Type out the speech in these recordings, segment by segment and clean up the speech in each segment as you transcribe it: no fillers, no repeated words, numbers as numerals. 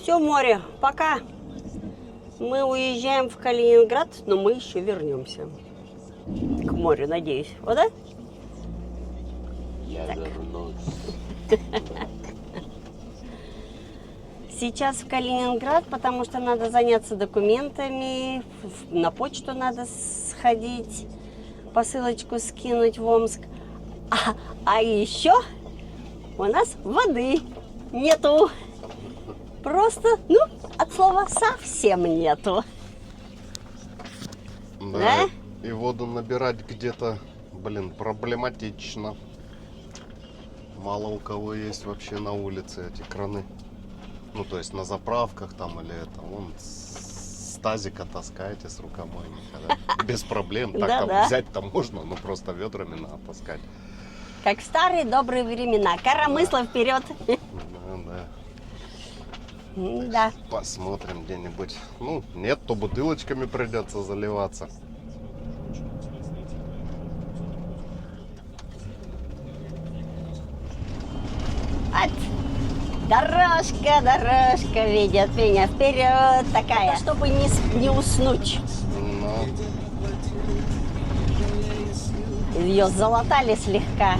Все, море, пока. Мы уезжаем в Калининград, но мы еще вернемся к морю, надеюсь. Вот, да? Я вернусь. Сейчас в Калининград, потому что надо заняться документами, на почту надо сходить, посылочку скинуть в Омск. А еще у нас воды нету. Просто, от слова совсем нету. Да? И воду набирать где-то, проблематично. Мало у кого есть вообще на улице эти краны. То есть на заправках там или это. Вон с тазика таскаете, с рукомойника. Да? Без проблем. Так взять-то можно, но просто ведрами надо таскать. Как в старые добрые времена. Коромысло вперед. Да. Да. Посмотрим где-нибудь. Нет, то бутылочками придется заливаться. Дорожка ведет меня вперед такая, это чтобы не уснуть. Ее залатали слегка,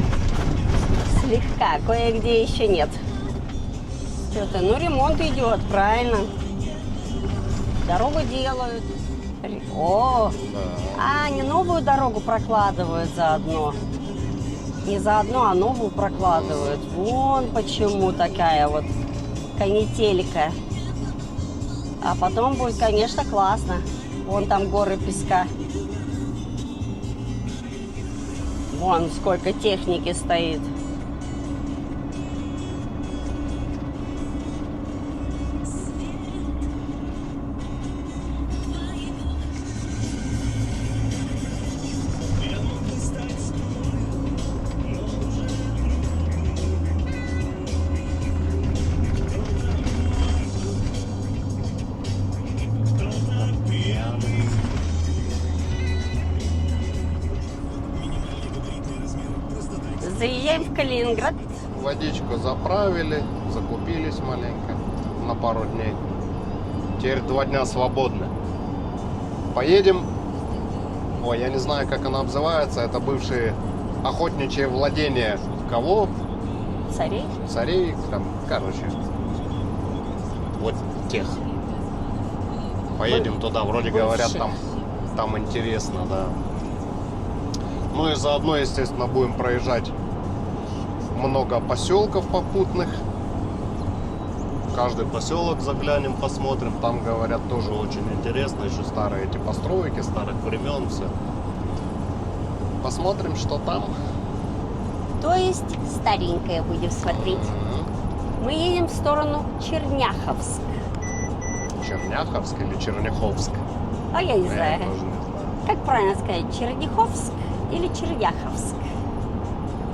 кое-где еще нет. Что-то, ремонт идет, правильно. Дорогу делают. Они новую дорогу прокладывают заодно. Не заодно, а новую прокладывают. Вон почему такая вот канителька. А потом будет, конечно, классно. Вон там горы песка. Вон сколько техники стоит. Заезжаем в Калининград. Водичку заправили, закупились маленько на пару дней. Теперь 2 дня свободны. Поедем. Я не знаю, как она обзывается. Это бывшие охотничьи владения кого? Царей. Царей, вот тех. Поедем туда, вроде говорят, там интересно, да. И заодно, естественно, будем проезжать много поселков попутных. В каждый поселок заглянем, посмотрим. Там, говорят, тоже очень интересно. Еще старые эти постройки, старых времен, все. Посмотрим, что там. То есть старенькое будем смотреть. Мы едем в сторону Черняховск. Черняховск или Черняховск? Я не знаю. Я тоже не знаю. Как правильно сказать, Черняховск или Черняховск?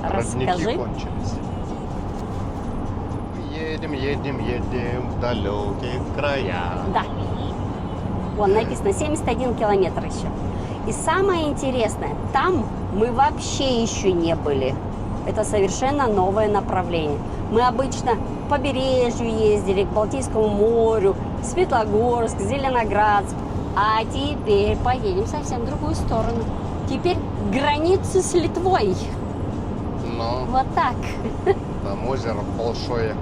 Родники Расскажи. кончились. Едем в далекие края. Да. Вон написано 71 километр еще. И самое интересное, там мы вообще еще не были. Это совершенно новое направление. Мы обычно по побережью ездили, к Балтийскому морю, Светлогорск, Зеленоградск. А теперь поедем совсем в другую сторону. Теперь к границе с Литвой. Вот так. Там озеро большое.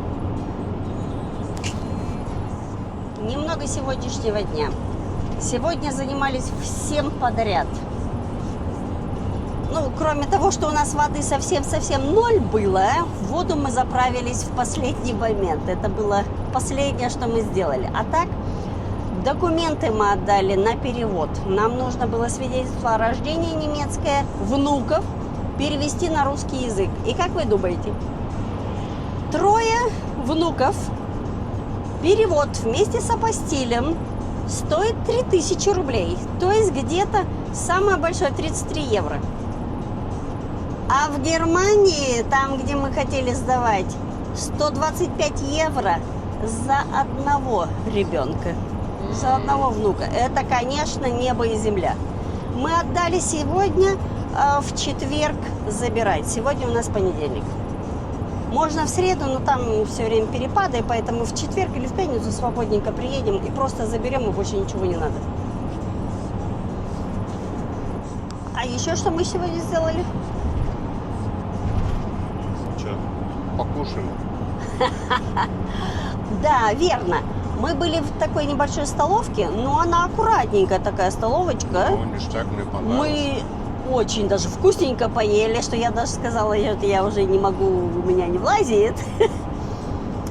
Немного сегодняшнего дня. Сегодня занимались всем подряд. Кроме того, что у нас воды совсем-совсем 0 было, в воду мы заправились в последний момент. Это было последнее, что мы сделали. А так, документы мы отдали на перевод. Нам нужно было свидетельство о рождении немецкое, внуков, перевести на русский язык. И как вы думаете? 3 внуков. Перевод вместе с апостилем стоит 3000 рублей. То есть где-то самое большое 33 евро. А в Германии, там, где мы хотели сдавать, 125 евро за одного ребенка. За одного внука. Это, конечно, небо и земля. Мы отдали сегодня, в четверг забирать. Сегодня у нас понедельник. Можно в среду, но там все время перепады, поэтому в четверг или в пятницу свободненько приедем и просто заберем, и больше ничего не надо. А еще что мы сегодня сделали? Че, покушали? Да, верно. Мы были в такой небольшой столовке, но она аккуратненькая такая столовочка. Ну, ништяк, мне понравилось. Мы очень даже вкусненько поели, что я даже сказала, я уже не могу, у меня не влазит.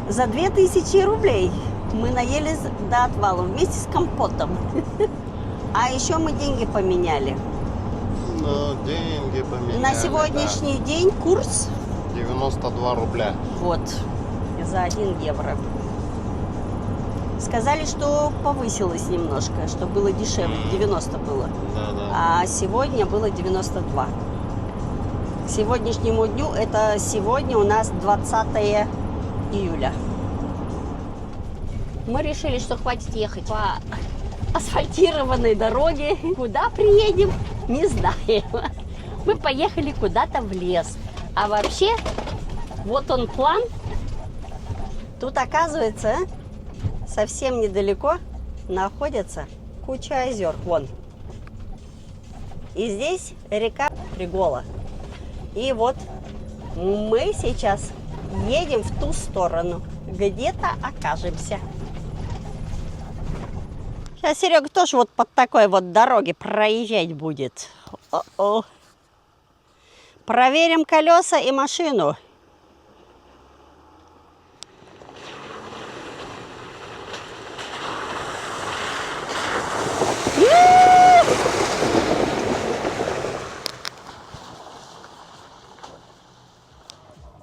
За 2000 рублей мы наелись до отвала вместе с компотом. А еще мы деньги поменяли. Ну, деньги поменяли. На сегодняшний день курс 92 рубля. вот за 1 евро. Сказали, что повысилось немножко, что было дешевле, 90 было. Да. А сегодня было 92. К сегодняшнему дню, это сегодня у нас 20 июля. Мы решили, что хватит ехать по асфальтированной дороге. Куда приедем, не знаем. Мы поехали куда-то в лес. А вообще, вот он план. Тут, оказывается, совсем недалеко находится куча озер. Вон. И здесь река Пригола. И вот мы сейчас едем в ту сторону. Где-то окажемся. Сейчас Серега тоже вот под такой вот дороге проезжать будет. О-о. Проверим колеса и машину.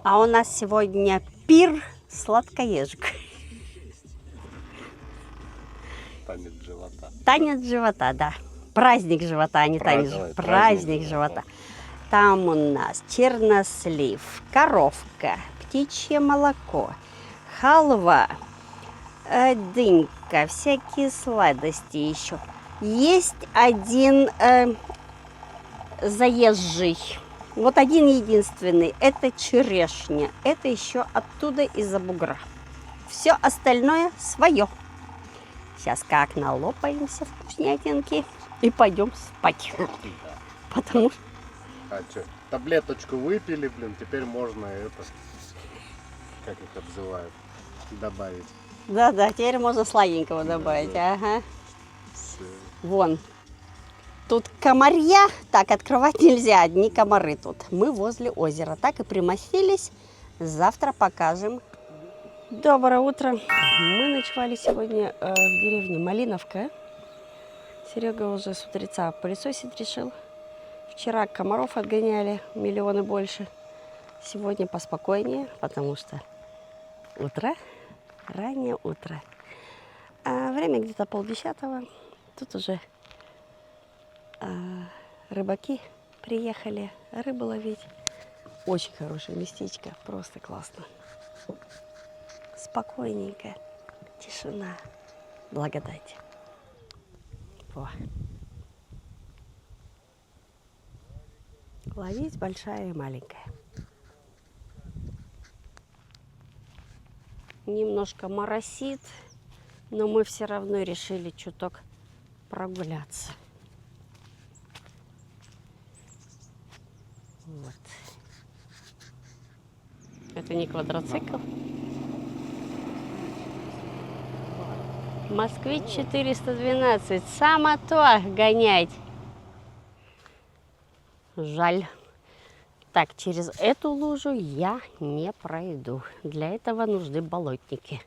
А у нас сегодня пир сладкоежек. Танец живота. Танец живота, да. Праздник живота, а не танец. Праздник живота. Там у нас чернослив, коровка, птичье молоко, халва, дынька, всякие сладости еще. Есть один заезжий. Вот один единственный. Это черешня. Это еще оттуда из-за бугра. Все остальное свое. Сейчас как налопаемся вкуснятинки и пойдем спать. Потому что... А что, таблеточку выпили, блин, теперь можно это, как их обзывают, добавить. Да, теперь можно сладенького добавить. Да. Ага. Всё. Вон. Тут комарья. Так, открывать нельзя, одни комары тут. Мы возле озера. Так и примостились. Завтра покажем. Доброе утро. Мы ночевали сегодня в деревне Малиновка. Серега уже с утреца пылесосить решил. Вчера комаров отгоняли миллионы больше. Сегодня поспокойнее, потому что утро, раннее утро. А время где-то 9:30. Тут уже рыбаки приехали рыбу ловить. Очень хорошее местечко, просто классно. Спокойненько, тишина, благодать. Во. Ловить большая и маленькая. Немножко моросит, но мы все равно решили чуток прогуляться. Вот. Это не квадроцикл. Москвич 412. Само то гонять. Жаль. Так, через эту лужу я не пройду. Для этого нужны болотники.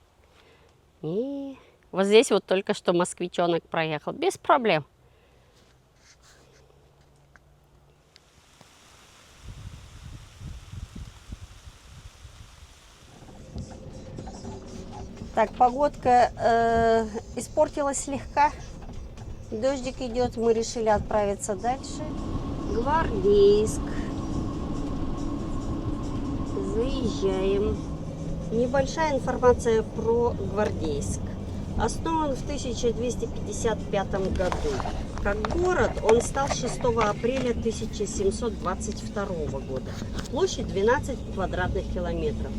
И вот здесь вот только что москвичонок проехал. Без проблем. Так, погодка испортилась слегка. Дождик идет. Мы решили отправиться дальше. Гвардейск. Заезжаем. Небольшая информация про Гвардейск. Основан в 1255 году. Как город он стал 6 апреля 1722 года. Площадь 12 квадратных километров.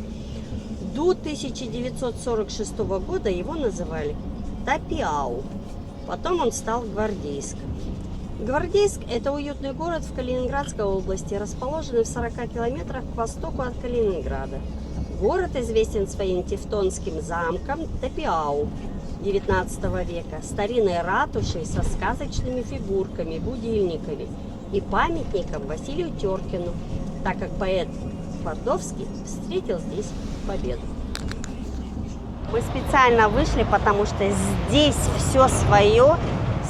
До 1946 года его называли Тапиау. Потом он стал Гвардейском. Гвардейск – это уютный город в Калининградской области, расположенный в 40 километрах к востоку от Калининграда. Город известен своим тевтонским замком Тапиау XIX века, старинной ратушей со сказочными фигурками, будильниками и памятником Василию Теркину, так как поэт Твардовский встретил здесь победу. Мы специально вышли, потому что здесь все свое,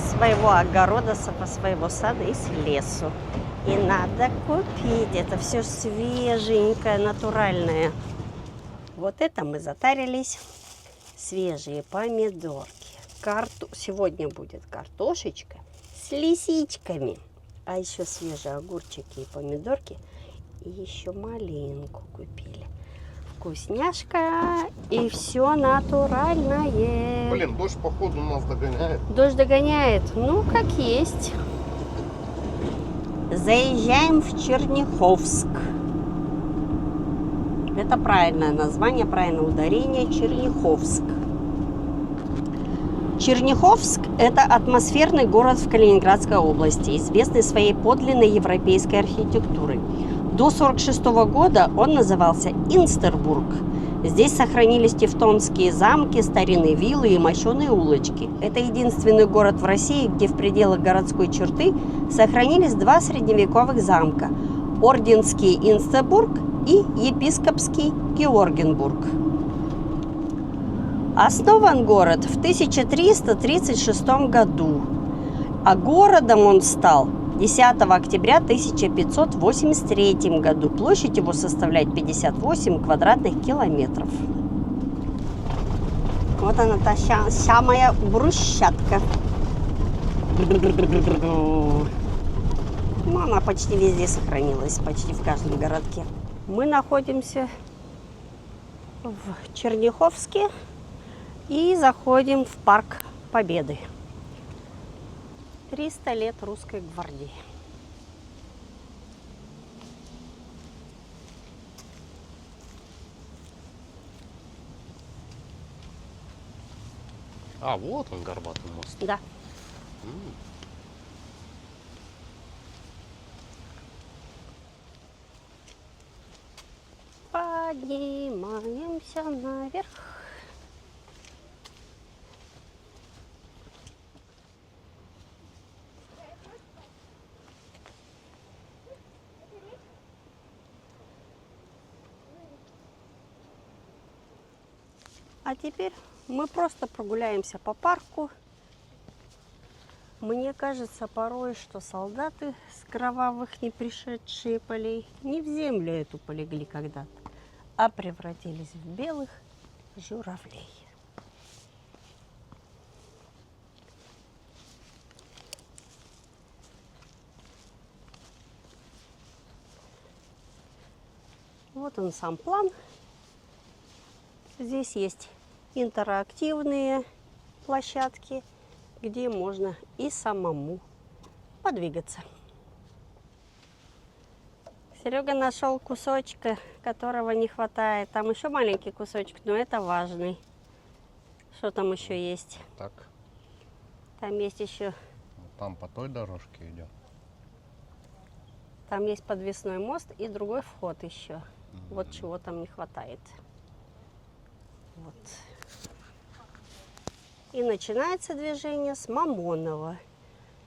своего огорода, своего сада и с лесу. И надо купить. Это все свеженькое, натуральное. Вот это мы затарились. Свежие помидорки. Сегодня будет картошечка с лисичками. А еще свежие огурчики и помидорки. И еще малинку купили. Вкусняшка и все натуральное. Блин, дождь походу нас догоняет. Дождь догоняет. Ну, как есть. Заезжаем в Черняховск. Это правильное название, правильное ударение. Черняховск. Черняховск – это атмосферный город в Калининградской области, известный своей подлинной европейской архитектурой. До 1946 года он назывался Инстербург. Здесь сохранились тевтонские замки, старинные виллы и мощеные улочки. Это единственный город в России, где в пределах городской черты сохранились два средневековых замка – Орденский Инстербург и Епископский Георгенбург. Основан город в 1336 году, а городом он стал 10 октября 1583 году. Площадь его составляет 58 квадратных километров. Вот она, та самая брусчатка. Ну, она почти везде сохранилась, почти в каждом городке. Мы находимся в Черняховске и заходим в парк Победы. 300 лет русской гвардии. А, вот он, горбатый мост. Да. Поднимаемся наверх. А теперь мы просто прогуляемся по парку. Мне кажется порой, что солдаты с кровавых не пришедшие полей не в землю эту полегли когда-то, а превратились в белых журавлей. Вот он сам план. Здесь есть интерактивные площадки, где можно и самому подвигаться. Серега нашел кусочка, которого не хватает. Там еще маленький кусочек, но это важный. Что там еще есть? Так. Там есть еще... Там по той дорожке идем. Там есть подвесной мост и другой вход еще. Вот чего там не хватает. Вот. И начинается движение с Мамоново.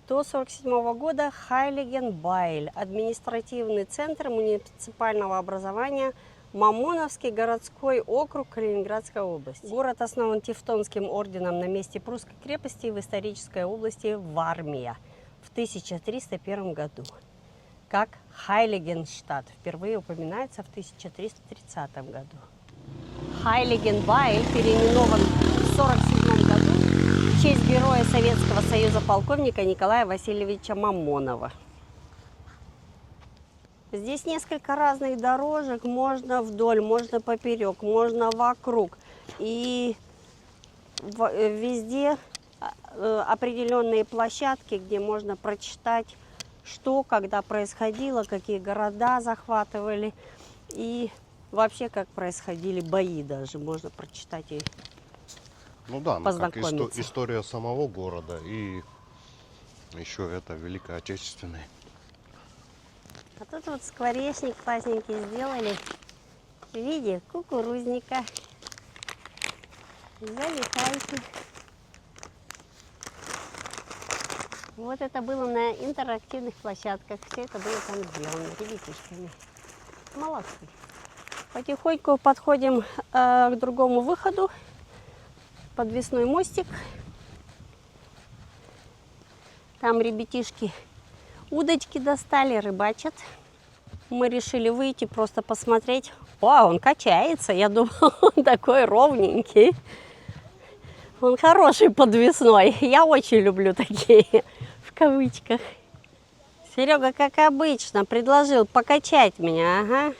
До 1947 года Хайлиген-Байль, административный центр муниципального образования, Мамоновский городской округ Калининградской области. Город основан Тевтонским орденом на месте прусской крепости в исторической области Вармия в 1301 году. Как Хайлигенштадт впервые упоминается в 1330 году. Хайлиген-Байль переименован в 1947 году в честь героя Советского Союза полковника Николая Васильевича Мамонова. Здесь несколько разных дорожек, можно вдоль, можно поперек, можно вокруг. И везде определенные площадки, где можно прочитать, что, когда происходило, какие города захватывали и вообще как происходили бои даже. Можно прочитать и Ну да, ну как познакомиться. история самого города и еще это Великой Отечественной. А тут вот скворечник классненький сделали в виде кукурузника. Залетайте. Вот это было на интерактивных площадках. Все это было там сделано ребятишками. Молодцы. Потихоньку подходим к другому выходу. Подвесной мостик. Там ребятишки удочки достали, рыбачат. Мы решили выйти, просто посмотреть. О, он качается. Я думала, он такой ровненький. Он хороший подвесной. Я очень люблю такие, в кавычках. Серега, как обычно, предложил покачать меня. Ага.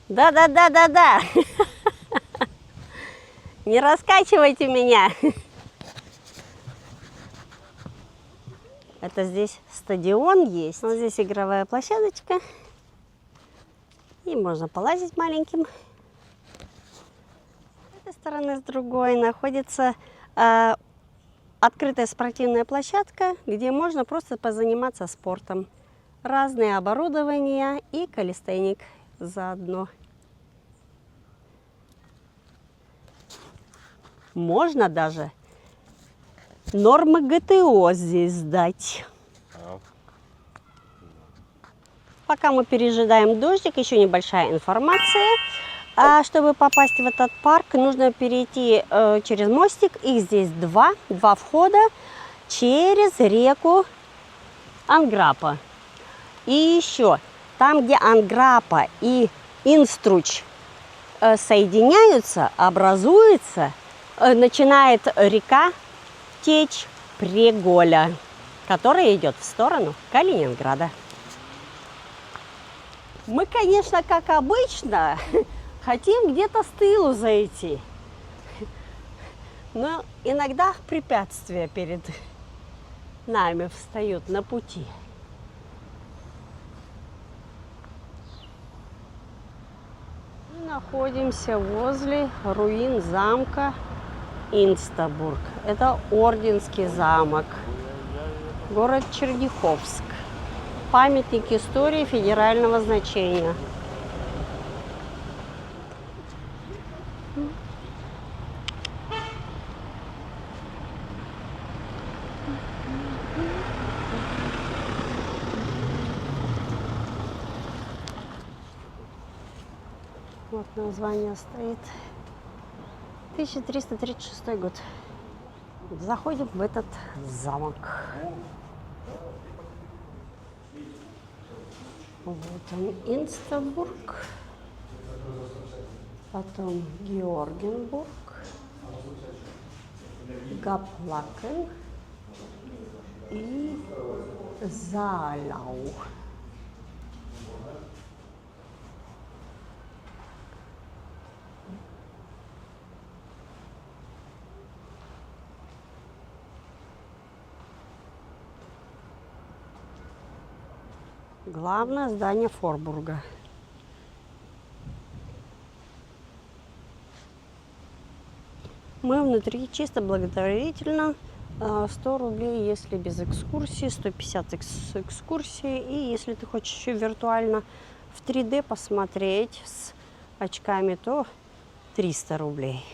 Да-да-да-да-да. Не раскачивайте меня. Это здесь стадион есть. Вот здесь игровая площадочка. И можно полазить маленьким. С этой стороны, с другой, находится открытая спортивная площадка, где можно просто позаниматься спортом. Разные оборудования и калистеник заодно. Можно даже нормы ГТО здесь сдать. Пока мы пережидаем дождик, еще небольшая информация. Чтобы попасть в этот парк, нужно перейти через мостик. Их здесь два входа через реку Анграпа. И еще, там, где Анграпа и Инструч соединяются, образуется, начинает река течь Преголя, которая идет в сторону Калининграда. Мы, конечно, как обычно, хотим где-то с тылу зайти, но иногда препятствия перед нами встают на пути. Мы находимся возле руин замка Инстабург. Это Орденский замок, город Черняховск. Памятник истории федерального значения. Вот название стоит. 1336 год. Заходим в этот замок. Вот он, Инстабург, потом Георгенбург, Гаплакен и Заляу. Главное здание Форбурга. Мы внутри чисто благотворительно. 100 рублей, если без экскурсии, 150 с экскурсией. И если ты хочешь еще виртуально в 3D посмотреть с очками, то 300 рублей.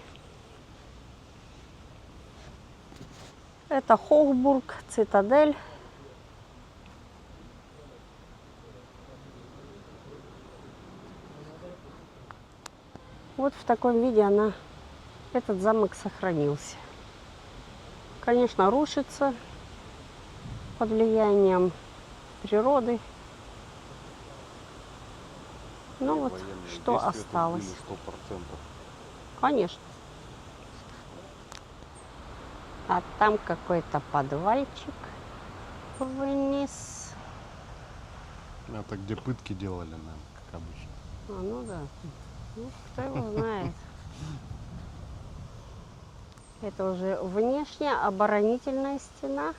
Это Хохбург, цитадель. Вот в таком виде этот замок сохранился. Конечно, рушится под влиянием природы. Но вот что осталось. 100%. Конечно. А там какой-то подвальчик вниз. Это где пытки делали, наверное, как обычно. Ну да. Ну, кто его знает. Это уже внешняя оборонительная стена.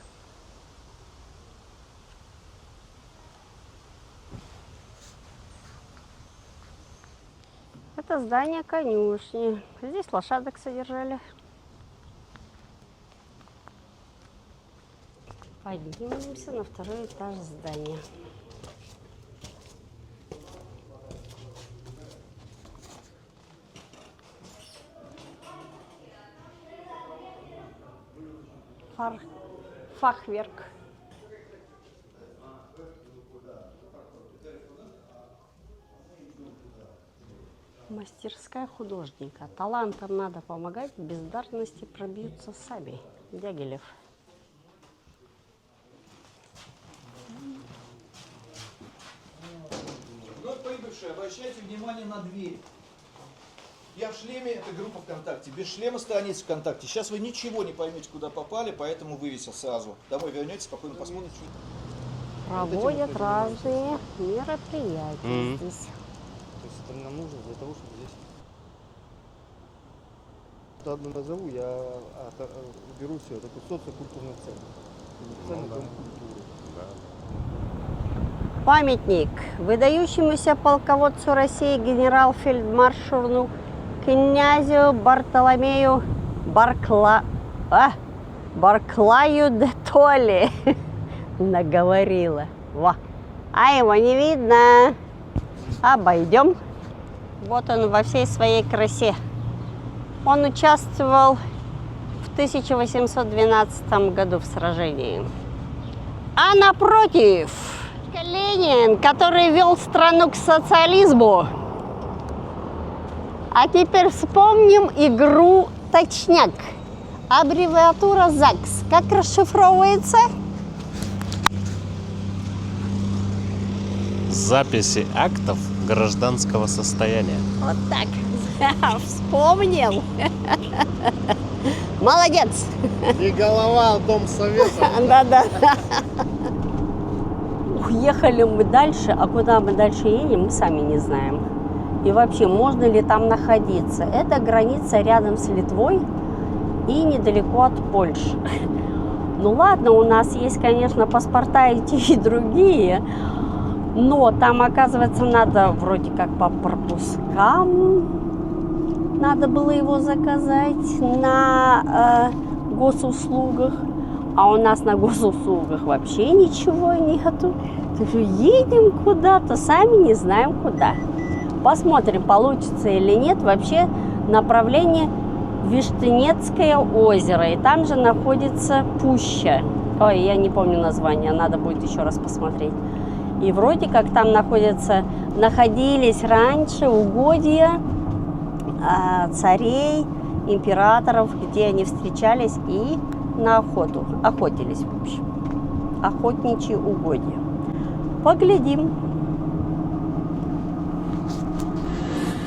Это здание конюшни. Здесь лошадок содержали. Поднимемся на второй этаж здания. Фахверк. Мастерская художника. Талантам надо помогать, бездарности пробьются сами. Дягилев. Вновь прибывшие, обращайте внимание на дверь. Я в шлеме, это группа ВКонтакте. Без шлема страница ВКонтакте. Сейчас вы ничего не поймете, куда попали, поэтому вывесил сразу. Домой вернетесь, спокойно посмотрите. Проводят разные мероприятия здесь. То есть это нам нужно для того, чтобы здесь... Одну назову, я беру все, это социокультурный центр. Центр Дом культуры. Памятник выдающемуся полководцу России генерал-фельдмаршалу князю Бартоломею Барклаю де Толли. Наговорила. Во. А его не видно. Обойдем. Вот он во всей своей красе. Он участвовал в 1812 году в сражении. А напротив, Ленин, который вел страну к социализму. А теперь вспомним игру «Точняк». Аббревиатура ЗАГС. Как расшифровывается? Записи актов гражданского состояния. Вот так. Вспомнил. Молодец. Не голова, а дом совета. Да-да. Уехали мы дальше, а куда мы дальше едем, мы сами не знаем. И вообще, можно ли там находиться? Это граница рядом с Литвой и недалеко от Польши. Ну ладно, у нас есть, конечно, паспорта и те, и другие, но там, оказывается, надо вроде как по пропускам. Надо было его заказать на госуслугах. А у нас на госуслугах вообще ничего нету. Так что едем куда-то, сами не знаем куда. Посмотрим, получится или нет. Вообще направление Виштынецкое озеро. И там же находится пуща. Ой, я не помню название, надо будет еще раз посмотреть. И вроде как там находились раньше угодья царей, императоров, где они встречались и на охоту, охотились, в общем. Охотничьи угодья. Поглядим.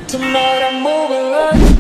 Tonight I'm moving like